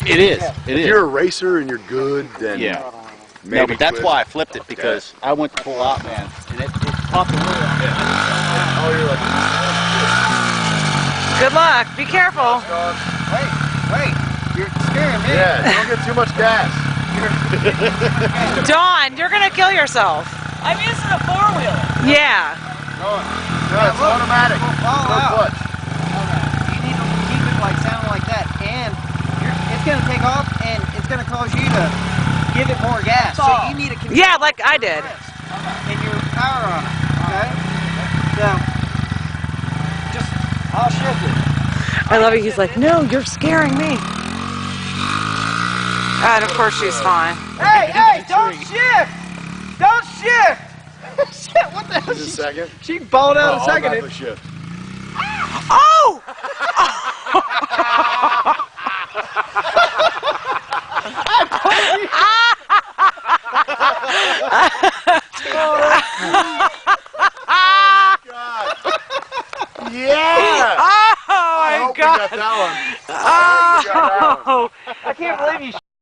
It is. It If is. you're a racer and you're good, then Yeah. maybe No, but that's twist. why I flipped it, because I went to pull out, man, and it popped the wheel. Oh, you're like, Good luck. Be careful. Wait, you're scaring me. yeah, don't get too much gas. Dawn, you're gonna kill yourself. I'm using a four-wheeler. Yeah. No, it's automatic. Fall No out. clutch. You need to keep it like sounding like that, and it's going to take off, and it's going to cause you to give it more gas. So you need to control Yeah, like I did. and your power on it. Okay. So just I'll shift it. I love it. He's like, no, you're scaring me. And of course she's fine. Hey, don't shift! Don't shift! Shit, what the hell? Just a second. She balled out Oh, a second. I'll back the shift. Oh! Yeah! Oh I my hope God! we got that one. I hope we got that one. Oh! I can't believe you